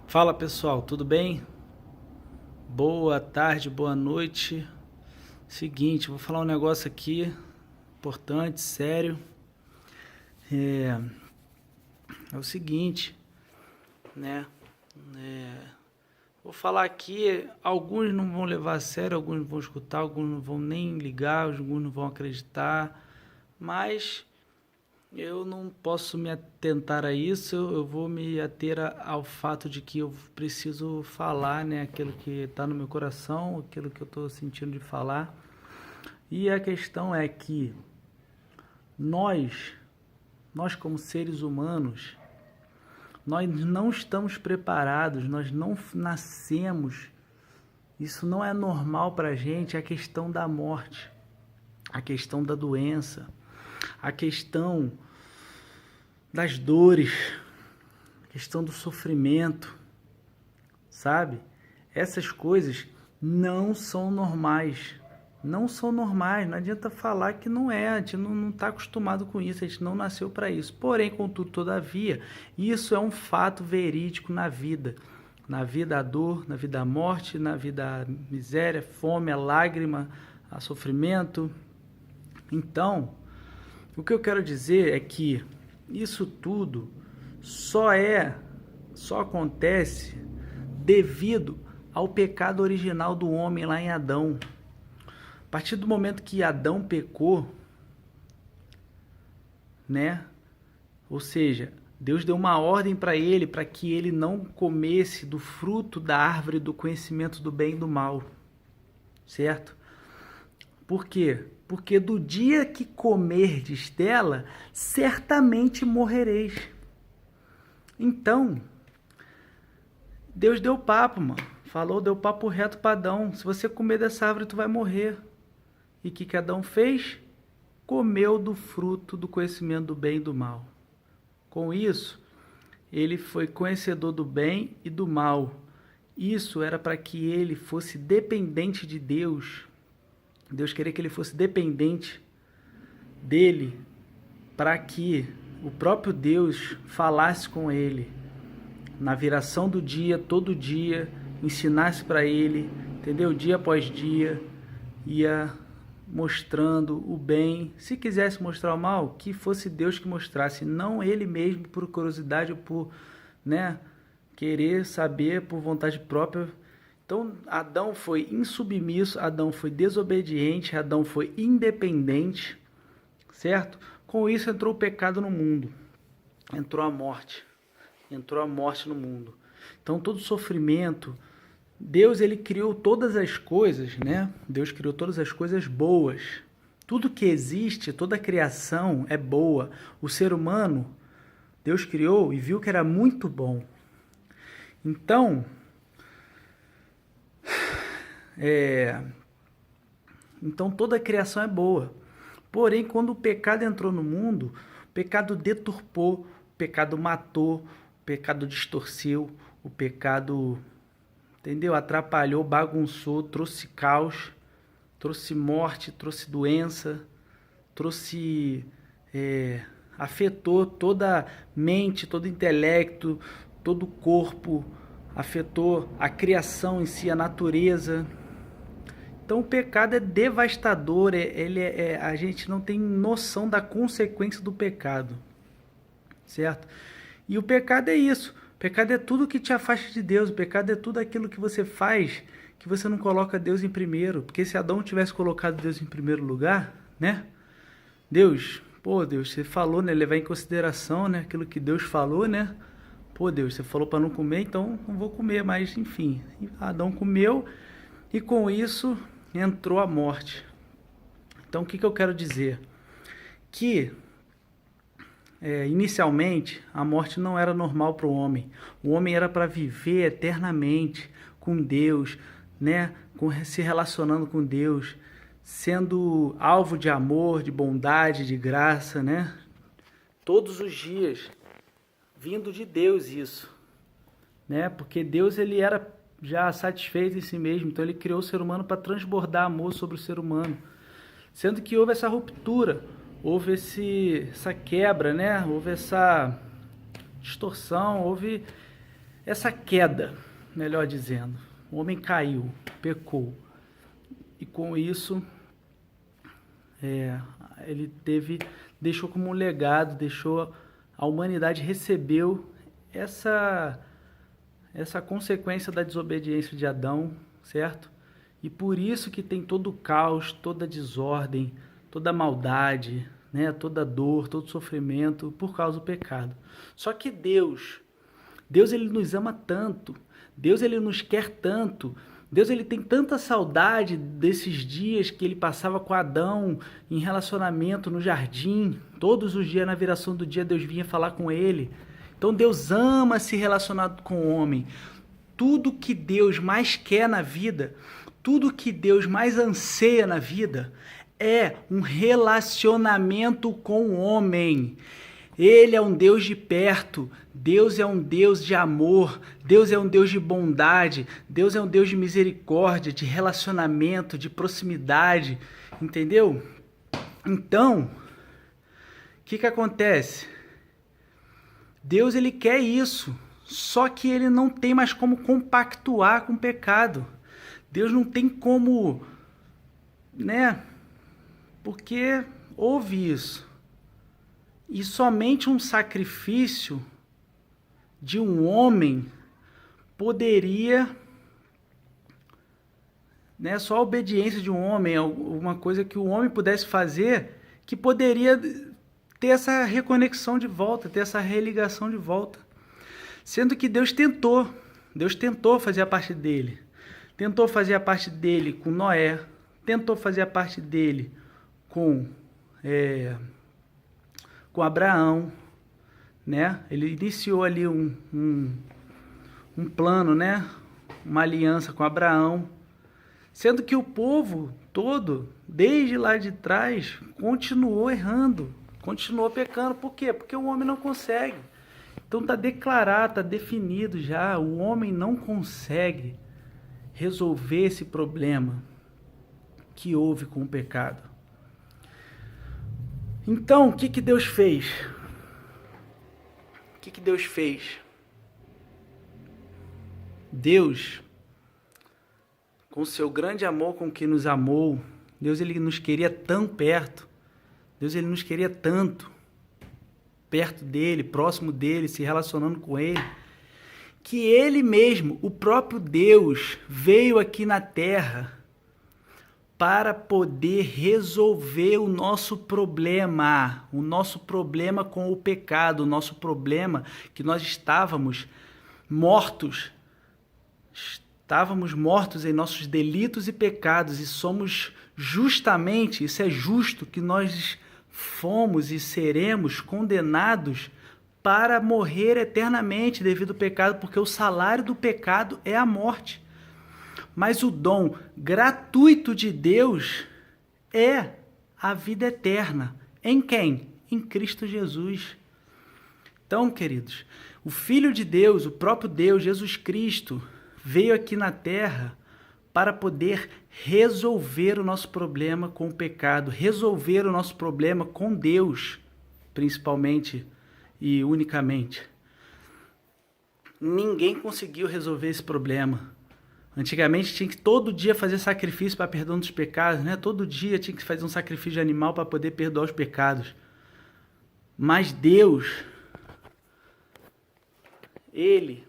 Fala pessoal, tudo bem? Boa tarde, boa noite. Seguinte, vou falar um negócio aqui importante, sério. É, é o seguinte, né? Vou falar aqui, alguns não vão levar a sério, alguns não vão escutar, alguns não vão nem ligar, alguns não vão acreditar, mas eu não posso me atentar a isso, eu vou me ater ao fato de que eu preciso falar, né, aquilo que está no meu coração, aquilo que eu estou sentindo de falar. E a questão é que nós, nós como seres humanos, nós não estamos preparados, nós não nascemos, isso não é normal para a gente, a questão da morte, a questão da doença, a questão das dores, a questão do sofrimento, sabe? Essas coisas não são normais. Não são normais, não adianta falar que não é, a gente não está acostumado com isso, a gente não nasceu para isso. Porém, contudo, todavia, isso é um fato verídico na vida. Na vida a dor, na vida a morte, na vida a miséria, fome, a lágrima, a sofrimento. Então, o que eu quero dizer é que isso tudo só acontece devido ao pecado original do homem lá em Adão. A partir do momento que Adão pecou, né? Ou seja, Deus deu uma ordem para ele, para que ele não comesse do fruto da árvore do conhecimento do bem e do mal, certo? Por quê? Porque do dia que comerdes dela, certamente morrereis. Então, Deus deu papo, mano. Falou, deu papo reto para Adão. Se você comer dessa árvore, tu vai morrer. E o que Adão fez? Comeu do fruto do conhecimento do bem e do mal. Com isso, ele foi conhecedor do bem e do mal. Isso era para que ele fosse dependente de Deus. Deus queria que ele fosse dependente dele para que o próprio Deus falasse com ele na viração do dia, todo dia, ensinasse para ele, entendeu? Dia após dia, ia mostrando o bem. Se quisesse mostrar o mal, que fosse Deus que mostrasse, não ele mesmo por curiosidade ou por, né, querer saber por vontade própria. Então, Adão foi insubmisso, Adão foi desobediente, Adão foi independente, certo? Com isso entrou o pecado no mundo, entrou a morte no mundo. Então, todo sofrimento, Deus ele criou todas as coisas, né? Deus criou todas as coisas boas. Tudo que existe, toda a criação é boa. O ser humano, Deus criou e viu que era muito bom. Então, toda a criação é boa. Porém, quando o pecado entrou no mundo, o pecado deturpou, o pecado matou, o pecado distorceu, o pecado, entendeu? Atrapalhou, bagunçou, trouxe caos, trouxe morte, trouxe doença, trouxe, afetou toda a mente, todo o intelecto, todo o corpo, afetou a criação em si, a natureza. Então o pecado é devastador, a gente não tem noção da consequência do pecado, certo? E o pecado é isso, o pecado é tudo que te afasta de Deus, o pecado é tudo aquilo que você faz, que você não coloca Deus em primeiro, porque se Adão tivesse colocado Deus em primeiro lugar, né? Deus, você falou, né, levar em consideração, né, aquilo que Deus falou, né? Pô, Deus, você falou para não comer, então não vou comer, mas enfim, Adão comeu e com isso entrou a morte. Então o que eu quero dizer? Que inicialmente a morte não era normal para o homem. O homem era para viver eternamente com Deus, né? Se relacionando com Deus, sendo alvo de amor, de bondade, de graça, né? Todos os dias, vindo de Deus isso, né? Porque Deus ele era já satisfeito em si mesmo, então ele criou o ser humano para transbordar amor sobre o ser humano. Sendo que houve essa ruptura, houve essa quebra, né? Houve essa distorção, houve essa queda, melhor dizendo, o homem caiu, pecou, e com isso ele deixou como um legado, a humanidade recebeu essa consequência da desobediência de Adão, certo? E por isso que tem todo o caos, toda a desordem, toda a maldade, né? Toda a dor, todo o sofrimento por causa do pecado. Só que Deus ele nos ama tanto, Deus ele nos quer tanto, Deus ele tem tanta saudade desses dias que ele passava com Adão em relacionamento no jardim. Todos os dias, na viração do dia, Deus vinha falar com ele. Então Deus ama se relacionar com o homem. Tudo que Deus mais quer na vida, tudo que Deus mais anseia na vida é um relacionamento com o homem. Ele é um Deus de perto, Deus é um Deus de amor, Deus é um Deus de bondade, Deus é um Deus de misericórdia, de relacionamento, de proximidade, entendeu? Então, o que acontece? Deus ele quer isso, só que ele não tem mais como compactuar com o pecado. Deus não tem como, né? Porque houve isso. E somente um sacrifício de um homem poderia, né, só a obediência de um homem, uma coisa que o homem pudesse fazer, que poderia ter essa reconexão de volta, ter essa religação de volta. Sendo que Deus tentou fazer a parte dele. Tentou fazer a parte dele com Noé, tentou fazer a parte dele com Abraão, né? Ele iniciou ali um plano, né? Uma aliança com Abraão, sendo que o povo todo, desde lá de trás, continuou errando, continuou pecando. Por quê? Porque o homem não consegue. Então está declarado, está definido já, o homem não consegue resolver esse problema que houve com o pecado. Então, o que Deus fez? O que Deus fez? Deus, com seu grande amor com que nos amou, Deus ele nos queria tão perto, Deus ele nos queria tanto, perto dele, próximo dele, se relacionando com ele, que ele mesmo, o próprio Deus, veio aqui na terra para poder resolver o nosso problema com o pecado, o nosso problema que nós estávamos mortos em nossos delitos e pecados, e somos justamente, isso é justo, que nós fomos e seremos condenados para morrer eternamente devido ao pecado, porque o salário do pecado é a morte. Mas o dom gratuito de Deus é a vida eterna. Em quem? Em Cristo Jesus. Então, queridos, o Filho de Deus, o próprio Deus, Jesus Cristo, veio aqui na terra para poder resolver o nosso problema com o pecado, resolver o nosso problema com Deus, principalmente e unicamente. Ninguém conseguiu resolver esse problema. Antigamente tinha que todo dia fazer sacrifício para perdão dos pecados, né? Todo dia tinha que fazer um sacrifício de animal para poder perdoar os pecados. Mas Deus, Ele,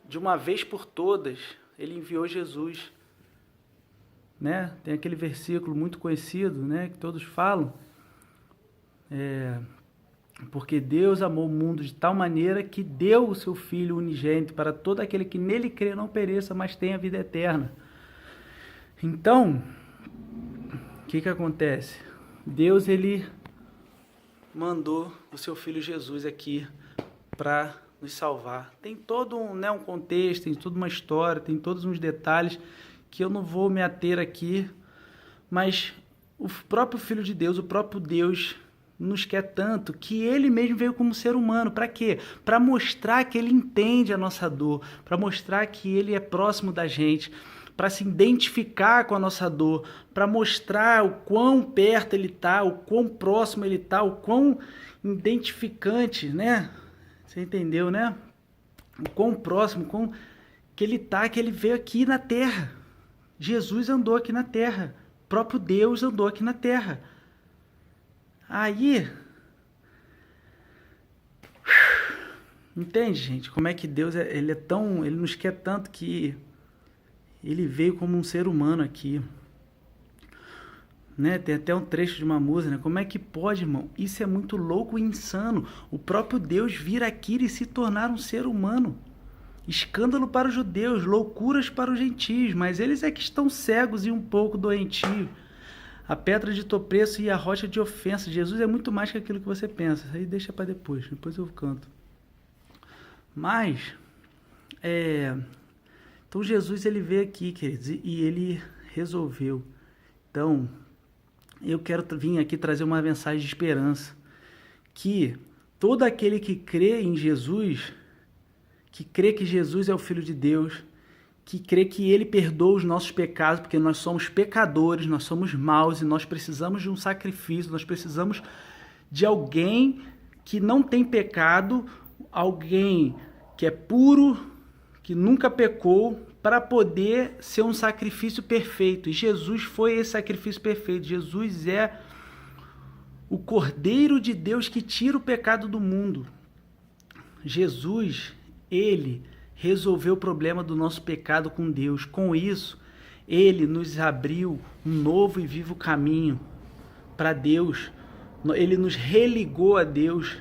de uma vez por todas, Ele enviou Jesus, né? Tem aquele versículo muito conhecido, né? Que todos falam, porque Deus amou o mundo de tal maneira que deu o seu Filho unigênito para todo aquele que nele crê não pereça, mas tenha vida eterna. Então, o que acontece? Deus, ele mandou o seu Filho Jesus aqui para nos salvar. Tem todo um contexto, tem toda uma história, tem todos uns detalhes que eu não vou me ater aqui, mas o próprio Filho de Deus, o próprio Deus, nos quer tanto que ele mesmo veio como ser humano. Para quê? Para mostrar que ele entende a nossa dor, para mostrar que ele é próximo da gente, para se identificar com a nossa dor, para mostrar o quão perto ele está, o quão próximo ele está, o quão identificante, né? Você entendeu, né? O quão próximo, que ele tá, que ele veio aqui na Terra. Jesus andou aqui na Terra. O próprio Deus andou aqui na Terra. Aí, entende, gente? Como é que Deus, ele nos quer tanto que ele veio como um ser humano aqui. Né? Tem até um trecho de uma música, né? Como é que pode, irmão? Isso é muito louco e insano. O próprio Deus vir aqui e se tornar um ser humano. Escândalo para os judeus, loucuras para os gentios, mas eles é que estão cegos e um pouco doentios. A pedra de tropeço e a rocha de ofensa. Jesus é muito mais que aquilo que você pensa. Isso aí deixa para depois eu canto. Mas, então Jesus ele veio aqui, queridos, e ele resolveu. Então, eu quero vir aqui trazer uma mensagem de esperança, que todo aquele que crê em Jesus, que crê que Jesus é o Filho de Deus, que crê que Ele perdoa os nossos pecados, porque nós somos pecadores, nós somos maus e nós precisamos de um sacrifício, nós precisamos de alguém que não tem pecado, alguém que é puro, que nunca pecou, para poder ser um sacrifício perfeito. E Jesus foi esse sacrifício perfeito. Jesus é o Cordeiro de Deus que tira o pecado do mundo. Jesus, ele resolveu o problema do nosso pecado com Deus. Com isso, ele nos abriu um novo e vivo caminho para Deus. Ele nos religou a Deus.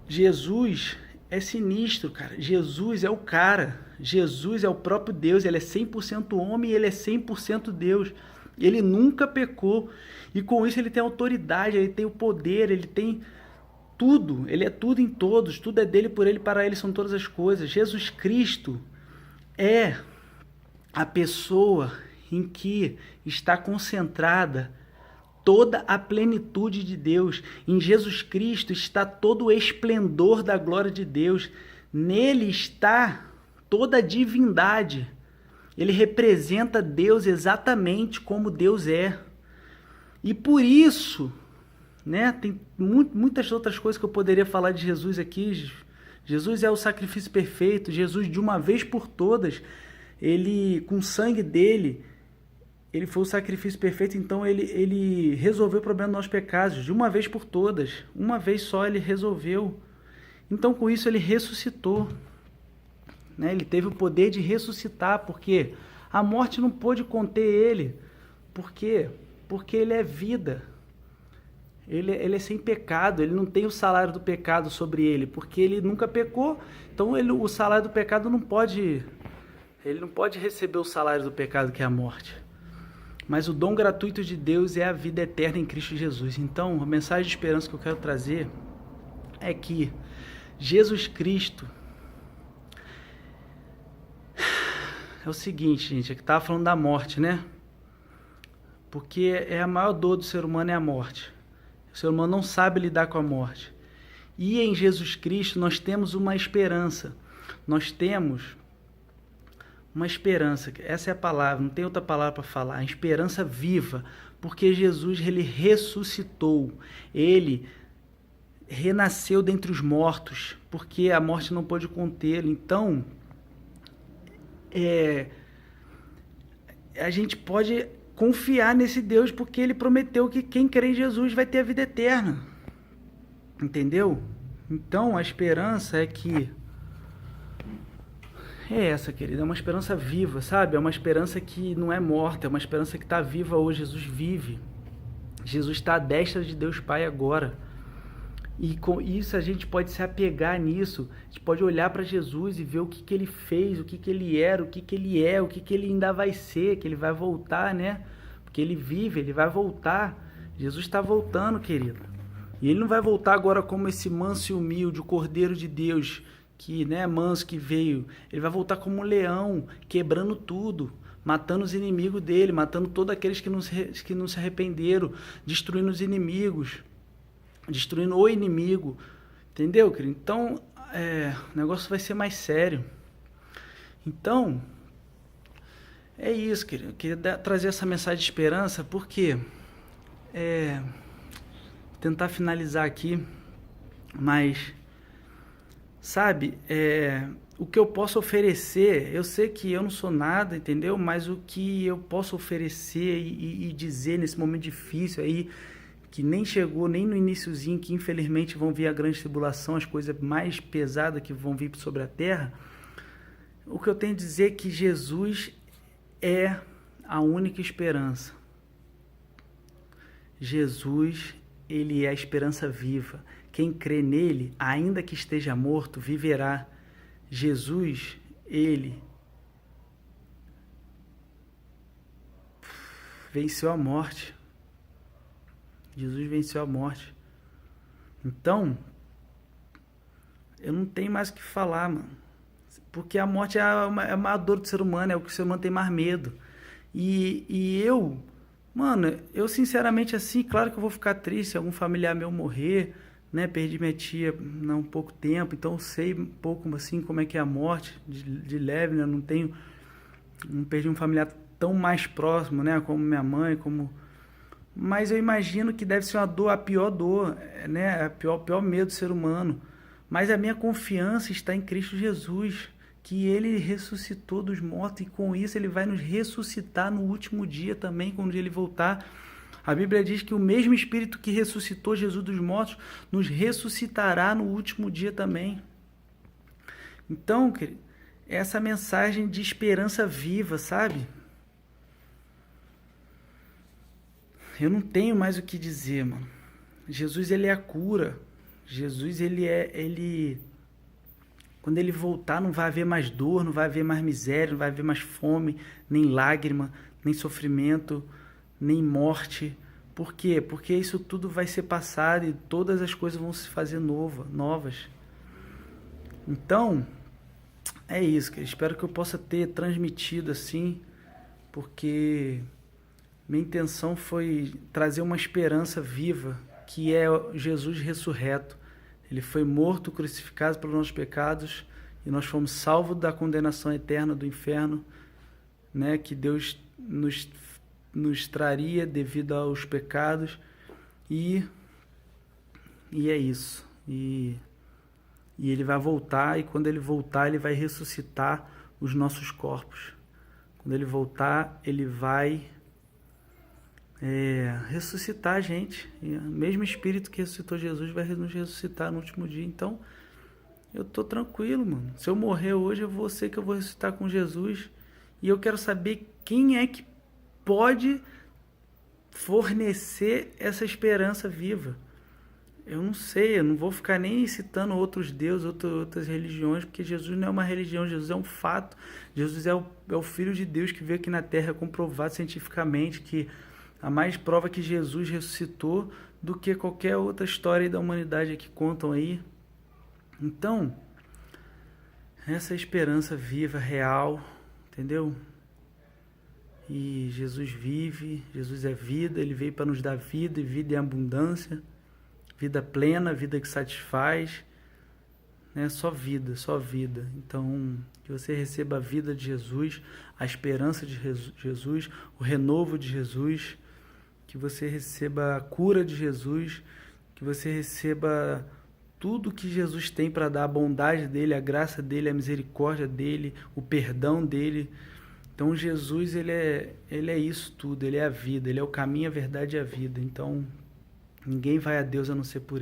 Jesus é sinistro, cara. Jesus é o cara. Jesus é o próprio Deus. Ele é 100% homem e ele é 100% Deus. Ele nunca pecou. E com isso ele tem autoridade, ele tem o poder, ele tem tudo. Ele é tudo em todos. Tudo é dele, por ele, para ele são todas as coisas. Jesus Cristo é a pessoa em que está concentrada toda a plenitude de Deus. Em Jesus Cristo está todo o esplendor da glória de Deus. Nele está toda a divindade. Ele representa Deus exatamente como Deus é. E por isso, né, tem muitas outras coisas que eu poderia falar de Jesus aqui. Jesus é o sacrifício perfeito. Jesus, de uma vez por todas, ele, com o sangue dele, ele foi o sacrifício perfeito. Então ele resolveu o problema dos nossos pecados de uma vez por todas. Uma vez só ele resolveu. Então com isso ele ressuscitou. Né? Ele teve o poder de ressuscitar, porque a morte não pôde conter ele. Por quê? Porque ele é vida. Ele é sem pecado, ele não tem o salário do pecado sobre ele, porque ele nunca pecou. Então o salário do pecado não pode... Ele não pode receber o salário do pecado, que é a morte. Mas o dom gratuito de Deus é a vida eterna em Cristo Jesus. Então, a mensagem de esperança que eu quero trazer é que Jesus Cristo é o seguinte, gente, é que estava falando da morte, né? Porque a maior dor do ser humano é a morte. O ser humano não sabe lidar com a morte. E em Jesus Cristo nós temos uma esperança. Nós temos uma esperança. Essa é a palavra, não tem outra palavra para falar. A esperança viva. Porque Jesus, ele ressuscitou. Ele renasceu dentre os mortos. Porque a morte não pôde contê-lo. Então, a gente pode confiar nesse Deus, porque ele prometeu que quem crê em Jesus vai ter a vida eterna. Entendeu? Então, a esperança é que... É essa, querida. É uma esperança viva, sabe? É uma esperança que não é morta. É uma esperança que está viva hoje. Jesus vive. Jesus está à destra de Deus Pai agora. E com isso a gente pode se apegar nisso. A gente pode olhar para Jesus e ver o que ele fez, o que ele era, o que ele é, o que ele ainda vai ser, que ele vai voltar, né? Porque ele vive, ele vai voltar. Jesus está voltando, querido. E ele não vai voltar agora como esse manso e humilde, o Cordeiro de Deus, que, né, manso que veio. Ele vai voltar como um leão, quebrando tudo, matando os inimigos dele, matando todos aqueles que não se arrependeram, destruindo os inimigos, destruindo o inimigo. Entendeu, querido? Então, o negócio vai ser mais sério. Então, é isso, querido. Eu queria trazer essa mensagem de esperança, porque tentar finalizar aqui, mas sabe, o que eu posso oferecer, eu sei que eu não sou nada, entendeu? Mas o que eu posso oferecer e dizer nesse momento difícil aí, que nem chegou nem no iniciozinho, que infelizmente vão vir a grande tribulação, as coisas mais pesadas que vão vir sobre a terra, o que eu tenho a dizer é que Jesus é a única esperança. Jesus, ele é a esperança viva. Quem crê nele, ainda que esteja morto, viverá. Jesus, ele venceu a morte. Jesus venceu a morte. Então, eu não tenho mais o que falar, mano. Porque a morte é a maior dor do ser humano, é o que o ser humano tem mais medo. E eu, mano, eu sinceramente assim, claro que eu vou ficar triste se algum familiar meu morrer, né? Perdi minha tia há um pouco tempo, então eu sei um pouco assim como é que é a morte, de leve, né? Não perdi um familiar tão mais próximo, né? Como minha mãe, mas eu imagino que deve ser uma dor, a pior dor, né? O pior medo do ser humano. Mas a minha confiança está em Cristo Jesus, que ele ressuscitou dos mortos e com isso ele vai nos ressuscitar no último dia também, quando ele voltar. A Bíblia diz que o mesmo Espírito que ressuscitou Jesus dos mortos nos ressuscitará no último dia também. Então, querido, essa mensagem de esperança viva, sabe? Eu não tenho mais o que dizer, mano. Jesus, ele é a cura. Jesus, quando ele voltar, não vai haver mais dor, não vai haver mais miséria, não vai haver mais fome, nem lágrima, nem sofrimento, nem morte. Por quê? Porque isso tudo vai ser passado e todas as coisas vão se fazer novas. Então, é isso, cara. Espero que eu possa ter transmitido assim, porque minha intenção foi trazer uma esperança viva, que é Jesus ressurreto. Ele foi morto, crucificado pelos nossos pecados, e nós fomos salvos da condenação eterna do inferno, né, que Deus nos traria devido aos pecados, e é isso. E ele vai voltar, e quando ele voltar, ele vai ressuscitar os nossos corpos. Quando ele voltar, ele vai ressuscitar a gente. E o mesmo Espírito que ressuscitou Jesus vai nos ressuscitar no último dia. Então, eu tô tranquilo, mano. Se eu morrer hoje, eu sei que eu vou ressuscitar com Jesus. E eu quero saber quem é que pode fornecer essa esperança viva. Eu não sei, eu não vou ficar nem citando outros deuses, outras religiões, porque Jesus não é uma religião, Jesus é um fato. Jesus é o Filho de Deus que veio aqui na Terra, comprovado cientificamente, que há mais prova que Jesus ressuscitou do que qualquer outra história da humanidade que contam aí. Então, essa esperança viva, real, entendeu? E Jesus vive, Jesus é vida, ele veio para nos dar vida e vida em abundância, vida plena, vida que satisfaz, né? Só vida, só vida. Então, que você receba a vida de Jesus, a esperança de Jesus, o renovo de Jesus, que você receba a cura de Jesus, que você receba tudo que Jesus tem para dar, a bondade dele, a graça dele, a misericórdia dele, o perdão dele. Então Jesus, ele é isso tudo, ele é a vida, ele é o caminho, a verdade e a vida. Então ninguém vai a Deus a não ser por ele.